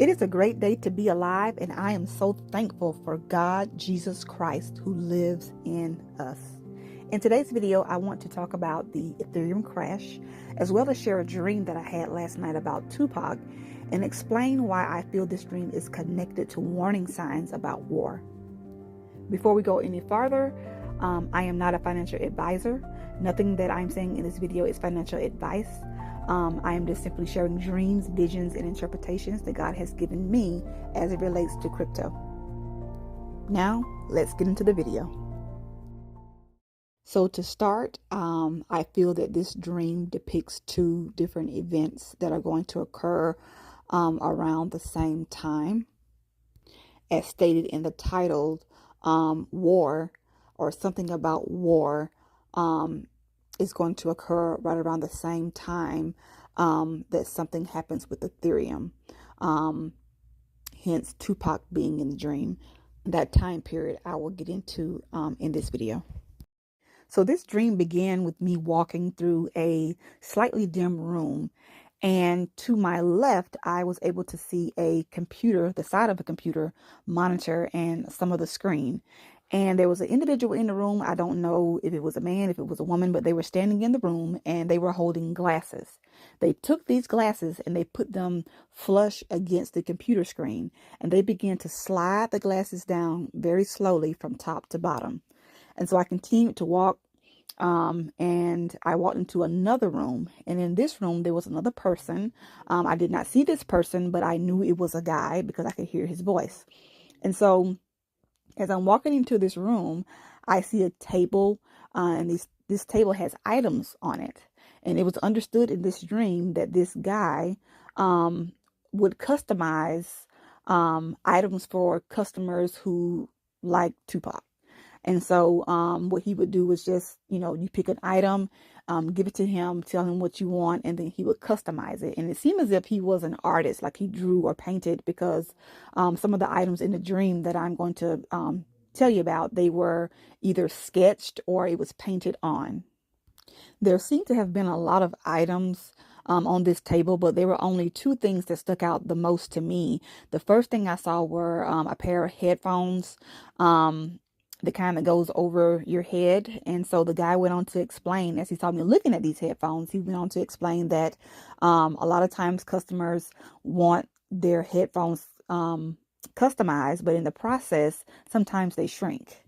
It is a great day to be alive, and I am so thankful for God, Jesus Christ, who lives in us. In today's video, I want to talk about the Ethereum crash, as well as share a dream that I had last night about Tupac, and explain why I feel this dream is connected to warning signs about war. Before we go any farther, I am not a financial advisor. Nothing that I'm saying in this video is financial advice. I am just simply sharing dreams, visions, and interpretations that God has given me as it relates to crypto. Now, let's get into the video. So to start, I feel that this dream depicts two different events that are going to occur around the same time. As stated in the title, war, or something about war, is going to occur right around the same time that something happens with Ethereum. Hence Tupac being in the dream. That time period I will get into in this video. So this dream began with me walking through a slightly dim room, and to my left I was able to see a computer, the side of a computer monitor, and some of the screen. And there was an individual in the room. I don't know if it was a man, if it was a woman, but they were standing in the room and they were holding glasses. They took these glasses and they put them flush against the computer screen, and they began to slide the glasses down very slowly from top to bottom. And so I continued to walk, and I walked into another room. And in this room, there was another person. I did not see this person, but I knew it was a guy because I could hear his voice. And so as I'm walking into this room, I see a table, and this table has items on it. And it was understood in this dream that this guy would customize items for customers who like Tupac. And so what he would do was just, you pick an item, give it to him, tell him what you want, and then he would customize it. And it seemed as if he was an artist, like he drew or painted, because some of the items in the dream that I'm going to tell you about, they were either sketched or it was painted on. There seemed to have been a lot of items on this table, but there were only two things that stuck out the most to me. The first thing I saw were a pair of headphones, the kind that goes over your head. And so the guy went on to explain, as he saw me looking at these headphones, he went on to explain that a lot of times customers want their headphones customized, but in the process, sometimes they shrink.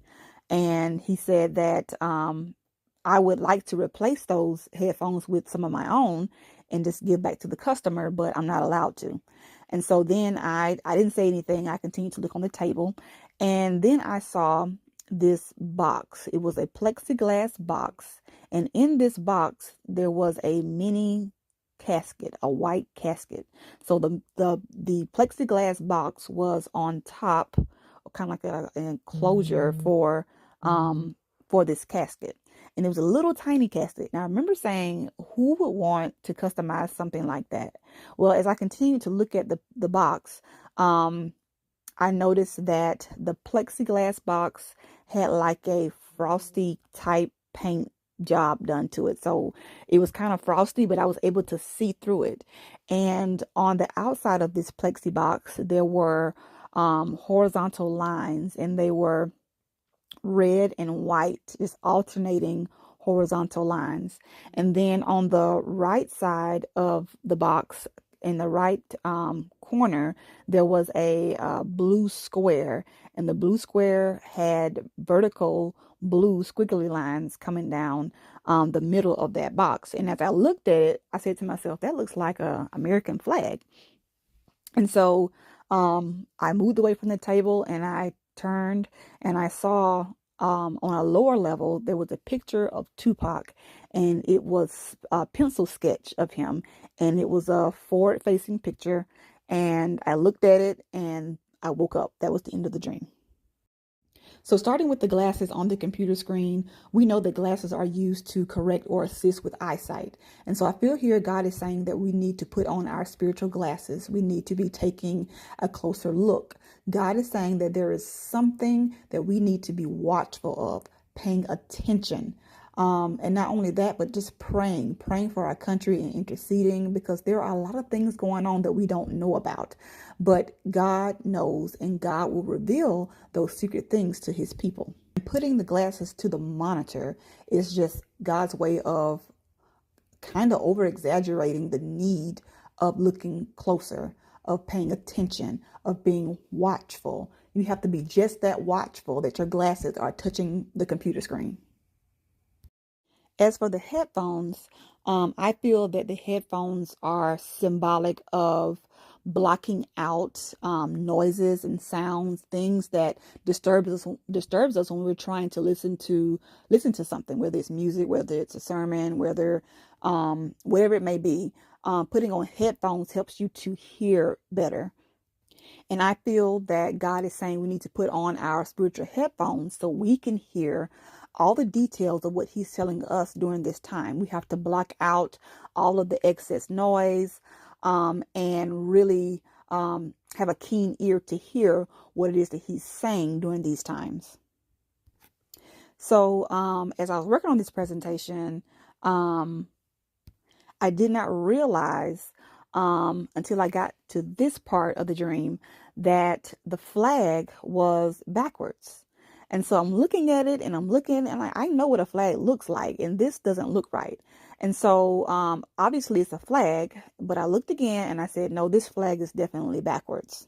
And he said that I would like to replace those headphones with some of my own and just give back to the customer, but I'm not allowed to. And so then I didn't say anything. I continued to look on the table, and then I saw this box. It was a plexiglass box, and in this box there was a mini casket, a white casket. So the plexiglass box was on top, kind of like an enclosure for this casket. And it was a little tiny casket. Now I remember saying, who would want to customize something like that? Well, as I continued to look at the box, I noticed that the plexiglass box had like a frosty type paint job done to it. So it was kind of frosty, but I was able to see through it. And on the outside of this plexi box, there were horizontal lines, and they were red and white, just alternating horizontal lines. And then on the right side of the box, in the right corner, there was a blue square, and the blue square had vertical blue squiggly lines coming down the middle of that box. And as I looked at it, I said to myself, that looks like an American flag. And so I moved away from the table, and I turned, and I saw on a lower level, there was a picture of Tupac, and it was a pencil sketch of him, and it was a forward-facing picture. And I looked at it, and I woke up. That was the end of the dream. So starting with the glasses on the computer screen, we know that glasses are used to correct or assist with eyesight. And so I feel here God is saying that we need to put on our spiritual glasses. We need to be taking a closer look. God is saying that there is something that we need to be watchful of, paying attention And not only that, but just praying for our country and interceding, because there are a lot of things going on that we don't know about. But God knows, and God will reveal those secret things to his people. Putting the glasses to the monitor is just God's way of kind of over exaggerating the need of looking closer, of paying attention, of being watchful. You have to be just that watchful that your glasses are touching the computer screen. As for the headphones, I feel that the headphones are symbolic of blocking out noises and sounds, things that disturbs us when we're trying to listen to something, whether it's music, whether it's a sermon, whether whatever it may be. Putting on headphones helps you to hear better. And I feel that God is saying we need to put on our spiritual headphones so we can hear all the details of what he's telling us during this time. We have to block out all of the excess noise, and really have a keen ear to hear what it is that he's saying during these times. So as I was working on this presentation, I did not realize until I got to this part of the dream that the flag was backwards. And so I'm looking at it and I'm looking and I know what a flag looks like, and this doesn't look right. And so obviously it's a flag, but I looked again and I said, no, this flag is definitely backwards.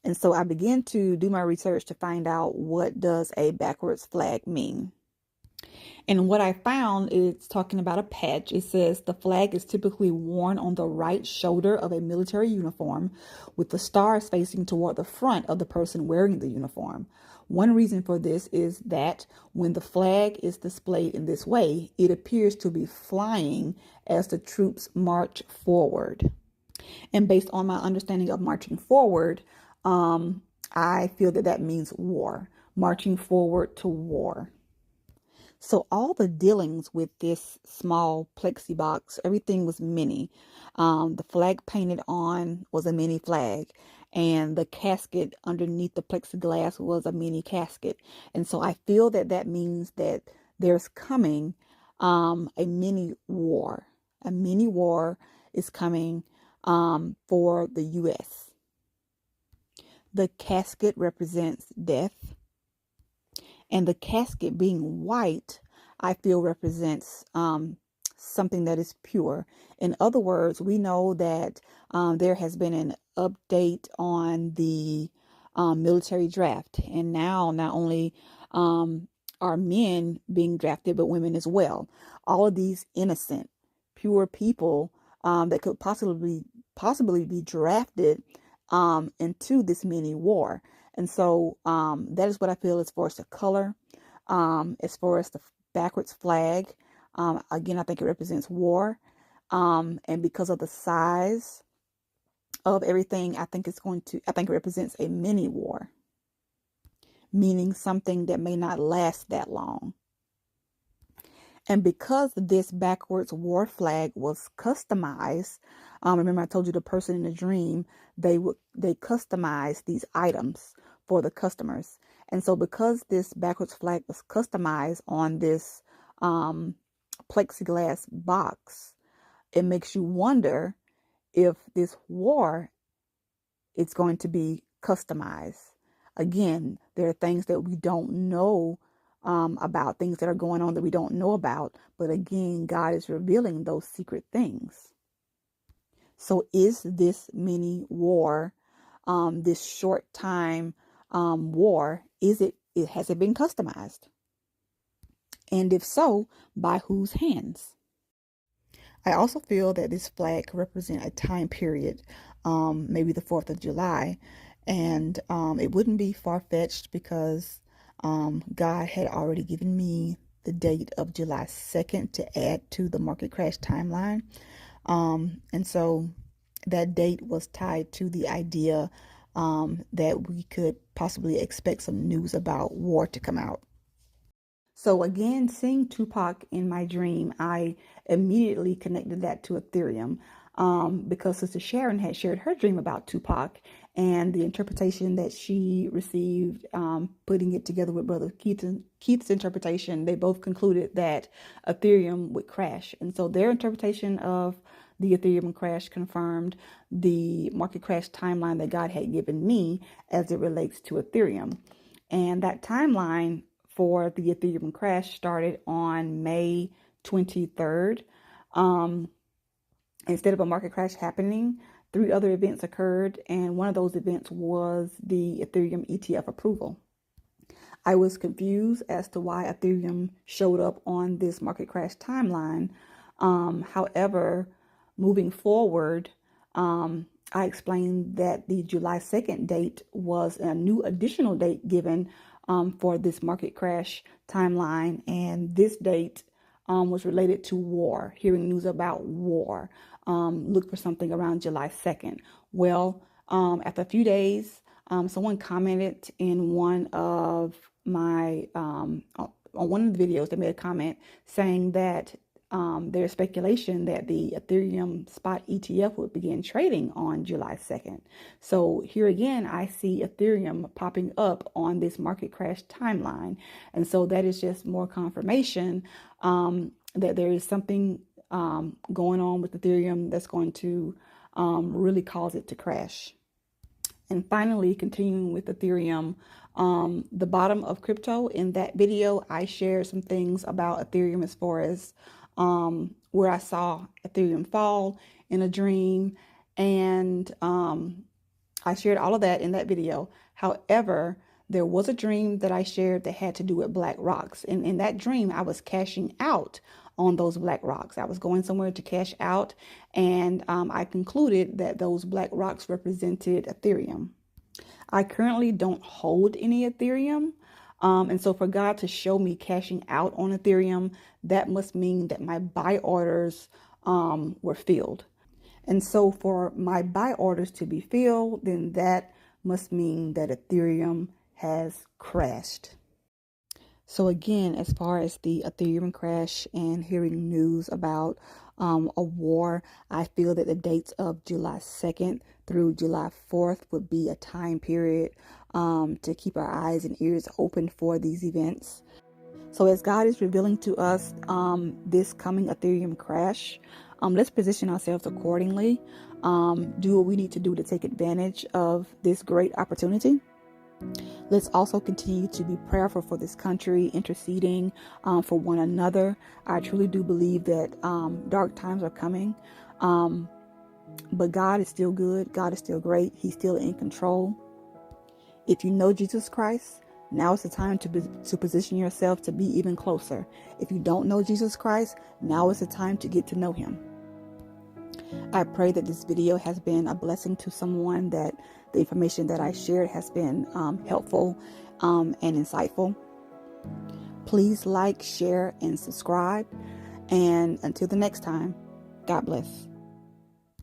And so I began to do my research to find out, what does a backwards flag mean? And what I found is talking about a patch. It says the flag is typically worn on the right shoulder of a military uniform, with the stars facing toward the front of the person wearing the uniform. One reason for this is that when the flag is displayed in this way, it appears to be flying as the troops march forward. And based on my understanding of marching forward, I feel that that means war, marching forward to war. So all the dealings with this small plexi box, everything was mini. The flag painted on was a mini flag, and the casket underneath the plexiglass was a mini casket. And so I feel that that means that there's coming a mini war. A mini war is coming for the U.S. The casket represents death. And the casket being white, I feel represents something that is pure. In other words, we know that there has been an update on the military draft. And now not only are men being drafted, but women as well. All of these innocent, pure people that could possibly be drafted into this mini war. And so that is what I feel as far as the color, as far as the backwards flag. Again, I think it represents war. And because of the size of everything, I think it represents a mini war, meaning something that may not last that long. And because this backwards war flag was customized, remember I told you the person in the dream, they customized these items for the customers. And so because this backwards flag was customized on this plexiglass box, it makes you wonder if this war is going to be customized. Again, there are things that we don't know about, things that are going on that we don't know about. But again, God is revealing those secret things. So is this mini war, this short time war, has it been customized? And if so, by whose hands? I also feel that this flag could represent a time period, maybe the 4th of July. And it wouldn't be far-fetched because God had already given me the date of July 2nd to add to the market crash timeline. And so that date was tied to the idea that we could possibly expect some news about war to come out. So again, seeing Tupac in my dream, I immediately connected that to Ethereum. because Sister Sharon had shared her dream about Tupac and the interpretation that she received, putting it together with Brother Keith's interpretation. They both concluded that Ethereum would crash. And so their interpretation of the Ethereum crash confirmed the market crash timeline that God had given me as it relates to Ethereum. And that timeline for the Ethereum crash started on May 23rd. Instead of a market crash happening, 3 other events occurred, and one of those events was the Ethereum ETF approval. I was confused as to why Ethereum showed up on this market crash timeline. However, moving forward, I explained that the July 2nd date was a new additional date given for this market crash timeline, and this date was related to war, hearing news about war. Look for something around July 2nd. Well, after a few days, someone commented in one of my, on one of the videos, they made a comment saying that there's speculation that the Ethereum spot ETF would begin trading on July 2nd. So here again, I see Ethereum popping up on this market crash timeline. And so that is just more confirmation that there is something going on with Ethereum that's going to really cause it to crash. And finally, continuing with Ethereum, the bottom of crypto, in that video, I shared some things about Ethereum as far as where I saw Ethereum fall in a dream. And I shared all of that in that video. However, there was a dream that I shared that had to do with black rocks. And in that dream, I was cashing out on those black rocks. I was going somewhere to cash out, and I concluded that those black rocks represented Ethereum. I currently don't hold any Ethereum. And so for God to show me cashing out on Ethereum, that must mean that my buy orders were filled. And so for my buy orders to be filled, then that must mean that Ethereum has crashed. So again, as far as the Ethereum crash and hearing news about a war, I feel that the dates of July 2nd through July 4th would be a time period to keep our eyes and ears open for these events. So as God is revealing to us this coming Ethereum crash, let's position ourselves accordingly, do what we need to do to take advantage of this great opportunity. Let's also continue to be prayerful for this country, interceding for one another. I truly do believe that dark times are coming, but God is still good. God is still great. He's still in control. If you know Jesus Christ, now is the time to position yourself to be even closer. If you don't know Jesus Christ, now is the time to get to know him. I pray that this video has been a blessing to someone, that the information that I shared has been helpful and insightful. Please like, share, and subscribe. And until the next time, God bless.